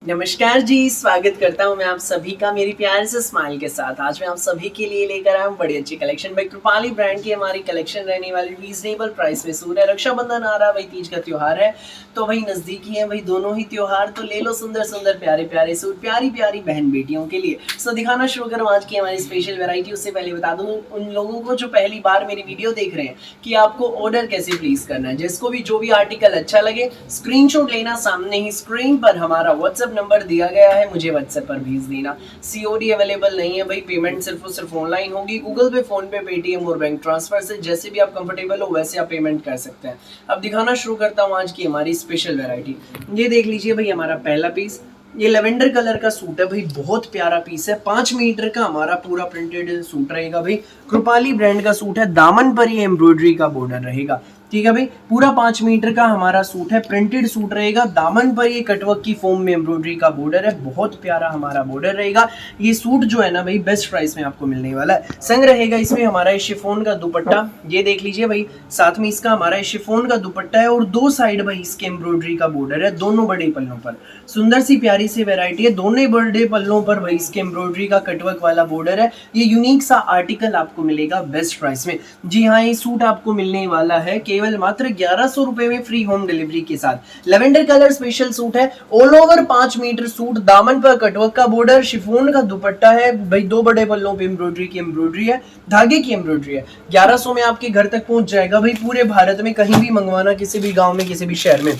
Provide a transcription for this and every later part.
नमस्कार जी, स्वागत करता हूं मैं आप सभी का मेरी प्यारे से स्माइल के साथ। आज मैं आप सभी के लिए लेकर आया हूं बड़ी अच्छी कलेक्शन भाई कृपाली ब्रांड की हमारी कलेक्शन रहने वाली रीजनेबल प्राइस में सूट है। रक्षाबंधन आ रहा है भाई, तीज का त्योहार है तो भाई नजदीकी है भाई दोनों ही त्योहार, तो ले लो सुंदर सुंदर प्यारे प्यारे सूट प्यारी प्यारी बहन बेटियों के लिए। सो दिखाना शुरू करूँ आज की हमारी स्पेशल वेरायटी। उससे पहले बता दूं उन लोगों को जो पहली बार मेरी वीडियो देख रहे हैं कि आपको ऑर्डर कैसे प्लेस करना है। जिसको भी जो भी आर्टिकल अच्छा लगे स्क्रीनशॉट लेना, सामने ही स्क्रीन पर हमारा व्हाट्सएप नंबर दिया गया है, मुझे व्हाट्सएप पर भेज देना। सीओडी अवेलेबल नहीं है भाई, पेमेंट सिर्फ और सिर्फ ऑनलाइन होगी, गूगल पे, फोन पे, पेटीएम और बैंक ट्रांसफर से। जैसे भी आप कंफर्टेबल हो वैसे आप पेमेंट कर सकते हैं। अब दिखाना शुरू करता हूँ आज की हमारी स्पेशल वेरायटी। ये देख लीजिए भाई हमारा पहला पीस, ये लेवेंडर कलर का सूट है भाई, बहुत प्यारा पीस है। 5 मीटर का हमारा पूरा प्रिंटेड सूट रहेगा भाई, कृपाली ब्रांड का सूट है। दामन पर ये एम्ब्रॉयडरी का बॉर्डर रहेगा, ठीक है भाई। पूरा 5 मीटर का हमारा सूट है, प्रिंटेड सूट रहेगा। दामन पर ये कटवर्क की फॉर्म में एम्ब्रॉयडरी का बॉर्डर है, बहुत प्यारा हमारा बॉर्डर रहेगा। ये सूट जो है ना भाई बेस्ट प्राइस में आपको मिलने वाला है। संग रहेगा इसमें हमारा शिफॉन का दुपट्टा, ये देख लीजिए भाई। साथ में इसका हमारा शिफॉन का दुपट्टा है और दो साइड भाई इसके एम्ब्रॉयडरी का बॉर्डर है, दोनों बड़े पल्लों पर। सुंदर सी प्यारी सी वेरायटी है, दोनों बड़े पल्लों पर भाई इसके एम्ब्रॉयडरी का कटवर्क वाला बॉर्डर है। ये यूनिक सा आर्टिकल आपको मिलेगा बेस्ट प्राइस में। जी हाँ, ये सूट आपको मिलने वाला है केवल मात्र 1100 रुपए में फ्री होम डिलीवरी के साथ। लेवेंडर कलर स्पेशल सूट है, ऑल ओवर 5 मीटर सूट, दामन पर कटवर्क का बॉर्डर, शिफॉन का दुपट्टा है भाई, दो बड़े पल्लों पे एम्ब्रॉयडरी की एम्ब्रॉयडरी है, धागे की एम्ब्रॉयडरी है। 1100 में आपके घर तक पहुंच जाएगा भाई, पूरे भारत में कहीं भी मंगवाना, किसी भी गांव में, किसी भी शहर में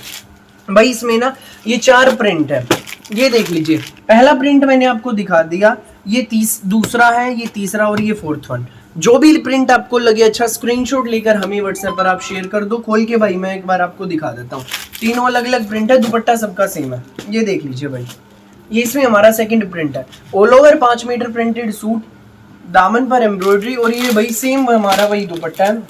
भाई। इसमें ना ये 4 प्रिंट है, ये देख लीजिए। पहला प्रिंट मैंने आपको दिखा दिया, ये दूसरा है, ये तीसरा और ये 4th वन। जो भी प्रिंट आपको लगे अच्छा स्क्रीनशॉट लेकर हमें व्हाट्सएप पर आप शेयर कर दो। खोल के भाई मैं एक बार आपको दिखा देता हूँ। तीनों अलग अलग प्रिंट है, दुपट्टा सबका सेम है, ये देख लीजिए भाई। ये इसमें हमारा सेकंड प्रिंट है, all over 5 metre printed suit, दामन पर एम्ब्रॉयडरी, और ये भाई सेम हमारा वही दुपट्टा है,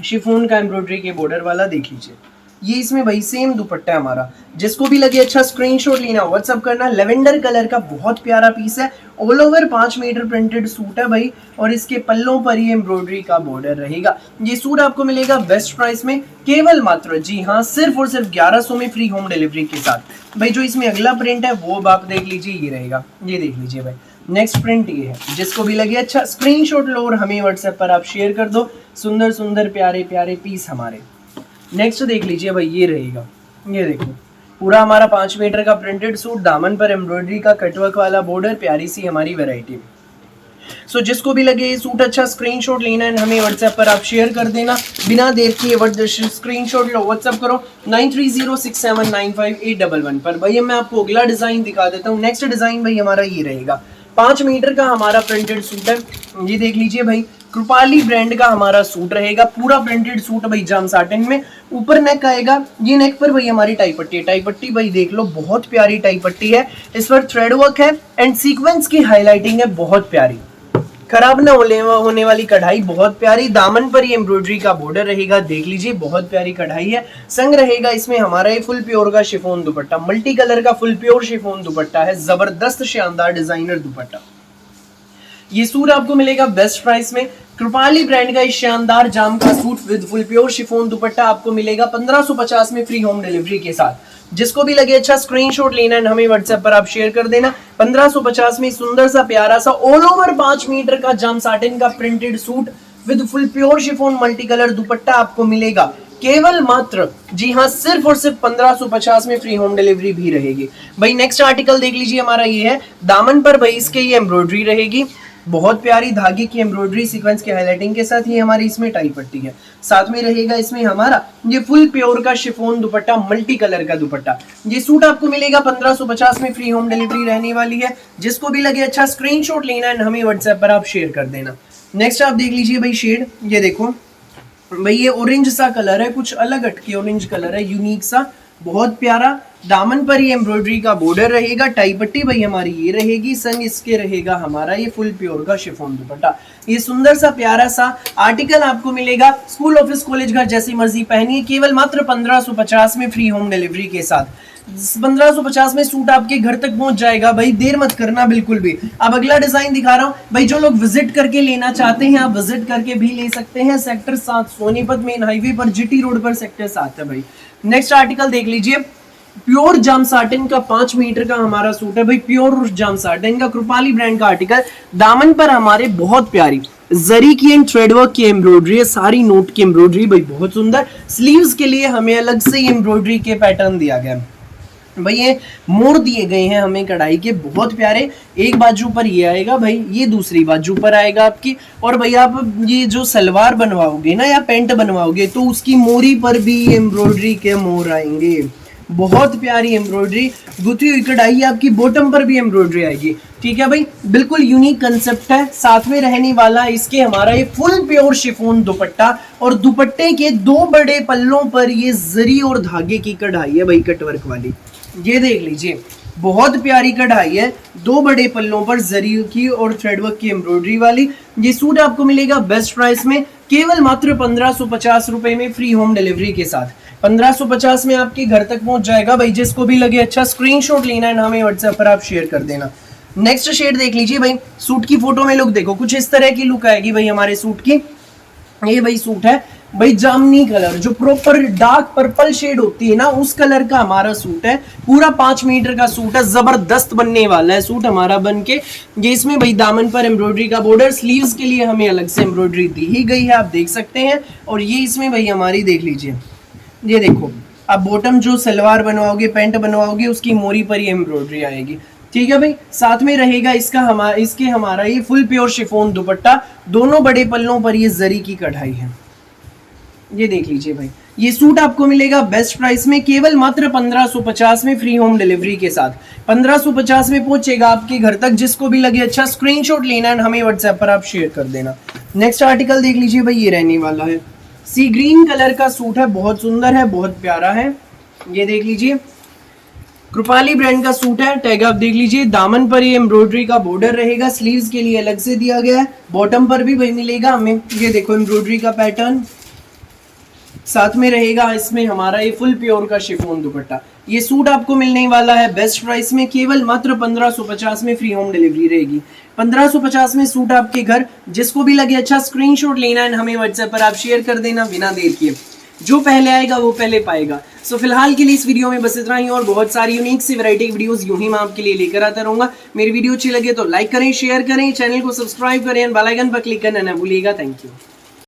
शिफॉन का एम्ब्रॉयडरी के बॉर्डर वाला, देख लीजिए। ये इसमें भाई सेम दुपट्टा है हमारा। जिसको भी लगे अच्छा स्क्रीनशॉट लेना, व्हाट्सअप करना। लेवेंडर कलर का बहुत प्यारा पीस है, all over 5 metre printed suit है भाई, और इसके पल्लों पर ये एम्ब्रॉयडरी का बॉर्डर रहेगा। ये सूट आपको मिलेगा बेस्ट प्राइस में केवल मात्र, जी हाँ, सिर्फ और सिर्फ 1100 में फ्री होम डिलीवरी के साथ भाई। जो इसमें अगला प्रिंट है वो आप देख लीजिए, ये रहेगा, ये देख लीजिए भाई। नेक्स्ट प्रिंट ये है। जिसको भी लगे अच्छा स्क्रीनशॉट लो और हमें व्हाट्सएप पर आप शेयर कर दो। सुंदर सुंदर प्यारे प्यारे पीस हमारे। नेक्स्ट देख लीजिए भाई, ये रहेगा, ये देखो पूरा हमारा 5 मीटर का प्रिंटेड सूट, दामन पर एम्ब्रॉयडरी का कटवर्क वाला बॉर्डर, प्यारी सी हमारी वैरायटी। सो जिसको भी लगे ये सूट अच्छा स्क्रीनशॉट लेना है हमें व्हाट्सएप पर आप शेयर कर देना। बिना देर किए स्क्रीनशॉट लो, व्हाट्सएप करो 9306795811 पर। भैया मैं आपको अगला डिजाइन दिखा देता हूँ। नेक्स्ट डिजाइन भाई हमारा ये रहेगा, 5 मीटर का हमारा प्रिंटेड सूट है, ये देख लीजिए भाई। कृपाली ब्रांड का हमारा सूट रहेगा, पूरा प्रिंटेड सूट भाई, जाम साटिन में। ऊपर नेक आएगा, ये नेक पर भाई हमारी टाई पट्टी है। टाई पट्टी भाई देख लो, बहुत प्यारी टाई पट्टी है। इस पर थ्रेड वर्क है एंड सीक्वेंस की हाईलाइटिंग है, बहुत प्यारी, खराब ना होने वाली कढ़ाई, बहुत प्यारी। दामन पर ये एम्ब्रॉयडरी का बॉर्डर रहेगा, देख लीजिए बहुत प्यारी कढ़ाई है। संग रहेगा इसमें हमारा ये फुल प्योर का शिफॉन दुपट्टा, मल्टी कलर का फुल प्योर शिफॉन दुपट्टा है, जबरदस्त शानदार डिजाइनर दुपट्टा। ये सूट आपको मिलेगा बेस्ट प्राइस में। कृपाली ब्रांड का इस शानदार जाम का suit with full pure chiffon दुपट्टा आपको मिलेगा 1550 में फ्री होम डिलीवरी के साथ। जिसको भी लगे अच्छा स्क्रीनशॉट लेना है हमें व्हाट्सएप पर आप शेयर कर देना। 1550 में सुंदर सा प्यारा सा ऑल ओवर 5 मीटर का जाम साटिन का printed suit with full pure chiffon multi colour दुपट्टा आपको मिलेगा केवल मात्र, जी हाँ, सिर्फ और सिर्फ 1550 में फ्री होम डिलीवरी भी रहेगी भाई। नेक्स्ट आर्टिकल देख लीजिए हमारा ये है, दामन पर भाई इसके ये एम्ब्रॉयडरी रहेगी, बहुत प्यारी धागे की एम्ब्रॉयडरी सीक्वेंस की हाईलाइटिंग के साथ। ये हमारी इसमें टाई पट्टी है, साथ में रहेगा इसमें हमारा ये फुल प्योर का शिफॉन दुपट्टा, मल्टी कलर का दुपट्टा। ये सूट आपको मिलेगा 1550 में फ्री होम डिलीवरी रहने वाली है। जिसको भी लगे अच्छा स्क्रीनशॉट लेना है हमें व्हाट्सएप पर आप शेयर कर देना। नेक्स्ट आप देख लीजिए भाई शेड, ये देखो भाई, ये ऑरेंज सा कलर है, कुछ अलग हटके ऑरेंज कलर है, यूनिक सा, बहुत प्यारा। दामन पर ये एम्ब्रॉयडरी का बॉर्डर रहेगा, टाई पट्टी भाई हमारी ये रहेगी, संग इसके रहेगा हमारा ये फुल प्योर का शिफॉन दुपट्टा। ये सुंदर सा प्यारा सा आर्टिकल आपको मिलेगा, स्कूल ऑफिस कॉलेज घर जैसी मर्जी पहनिए, केवल मात्र 1550 में फ्री होम डिलीवरी के साथ। 1550 में सूट आपके घर तक पहुंच जाएगा भाई, देर मत करना बिल्कुल भी। अब अगला डिजाइन दिखा रहा हूं भाई, जो लोग विजिट करके लेना चाहते हैं आप विजिट करके भी ले सकते हैं। सेक्टर 7 सोनीपत मेन हाईवे पर, जीटी रोड पर सेक्टर 7 है भाई। नेक्स्ट आर्टिकल देख लीजिए, प्योर जाम साटिन का 5 मीटर का हमारा सूट है भाई, प्योर जाम साटिन का कृपाली ब्रांड का आर्टिकल। दामन पर हमारे बहुत प्यारी जरी की एंड थ्रेडवर्क की एम्ब्रॉयडरी है, सारी नोट की एम्ब्रॉयडरी भाई बहुत सुंदर। स्लीव्स के लिए हमें अलग से एम्ब्रॉयडरी के पैटर्न दिया गया है भाई, ये मोड़ दिए गए हैं हमें कढ़ाई के बहुत प्यारे। एक बाजू पर ये आएगा भाई, ये दूसरी बाजू पर आएगा आपकी। और भाई आप ये जो सलवार बनवाओगे ना या पैंट बनवाओगे तो उसकी मोरी पर भी एम्ब्रॉयडरी के मोर आएंगे, बहुत प्यारी एम्ब्रॉयडरी गुथी हुई कढ़ाई। आपकी बॉटम पर भी एम्ब्रॉयडरी आएगी, ठीक है भाई, बिल्कुल यूनिक कंसेप्ट है। साथ में रहने वाला इसके हमारा ये फुल प्योर शिफॉन दुपट्टा, और दुपट्टे के 2 बड़े पल्लों पर ये जरी और धागे की कढ़ाई है भाई, कटवर्क वाली। ये देख लीजिए बहुत प्यारी कढ़ाई है, 2 बड़े पल्लों पर जरी की और थ्रेडवर्क की एम्ब्रॉयडरी वाली। ये सूट आपको मिलेगा बेस्ट प्राइस में, केवल मात्र 1550 रुपए में, फ्री होम डिलीवरी के साथ। 1550 में आपके घर तक पहुंच जाएगा भाई। जिसको भी लगे अच्छा स्क्रीनशॉट लेना है ना, हमें व्हाट्सएप पर आप शेयर कर देना। नेक्स्ट शेड देख लीजिए भाई, सूट की फोटो में लुक देखो, कुछ इस तरह की लुक आएगी भाई हमारे सूट की। ये भाई सूट है भाई जामनी कलर, जो प्रॉपर डार्क पर्पल शेड होती है ना उस कलर का हमारा सूट है। पूरा 5 मीटर का सूट है, जबरदस्त बनने वाला है सूट हमारा बन के। ये इसमें भाई दामन पर एम्ब्रॉयडरी का बॉर्डर, स्लीव्स के लिए हमें अलग से एम्ब्रॉयडरी दी ही गई है, आप देख सकते हैं। और ये इसमें भाई हमारी देख लीजिए, ये देखो आप बॉटम जो सलवार बनवाओगे पैंट बनवाओगे उसकी मोरी पर ही एम्ब्रॉयडरी आएगी, ठीक है भाई। साथ में रहेगा इसके हमारा ये फुल प्योर शिफॉन दुपट्टा, दोनों बड़े पल्लों पर ये जरी की कढ़ाई है। ये देख लीजिए भाई, ये सूट आपको मिलेगा बेस्ट प्राइस में, केवल मात्र 1550 में, फ्री होम डिलीवरी के साथ। 1550 में पहुंचेगा आपके घर तक। जिसको भी लगे अच्छा स्क्रीनशॉट लेना है, हमें व्हाट्सएप पर आप शेयर कर देना। नेक्स्ट आर्टिकल देख लीजिए भाई, ये रहने वाला है सी ग्रीन कलर का सूट है, बहुत सुंदर है, बहुत प्यारा है। ये देख लीजिए कृपाली ब्रांड का सूट है, टैग आप देख लीजिए। दामन पर ये एम्ब्रॉयडरी का बॉर्डर रहेगा, स्लीव्स के लिए अलग से दिया गया है, बॉटम पर भी भाई मिलेगा हमें। ये देखो एम्ब्रॉयडरी का पैटर्न, साथ में रहेगा इसमें हमारा ये फुल प्योर का शिफॉन दुपट्टा। ये सूट आपको मिलने वाला है बेस्ट प्राइस में, केवल मात्र 1550 में, फ्री होम डिलीवरी रहेगी। 1550 में सूट आपके घर। जिसको भी लगे अच्छा स्क्रीनशॉट लेना है, हमें व्हाट्सएप पर आप शेयर कर देना बिना देर किए। जो पहले आएगा वो पहले पाएगा। सो फिलहाल के लिए इस वीडियो में बस इतना ही, और बहुत सारी यूनिक सी वैरायटी वीडियोस यूं ही मैं आपके लिए लेकर आता रहूंगा। मेरी वीडियो अच्छी लगे तो लाइक करें, शेयर करें, चैनल को सब्सक्राइब करें, बेल आइकन पर क्लिक करना ना भूलिएगा। Thank you.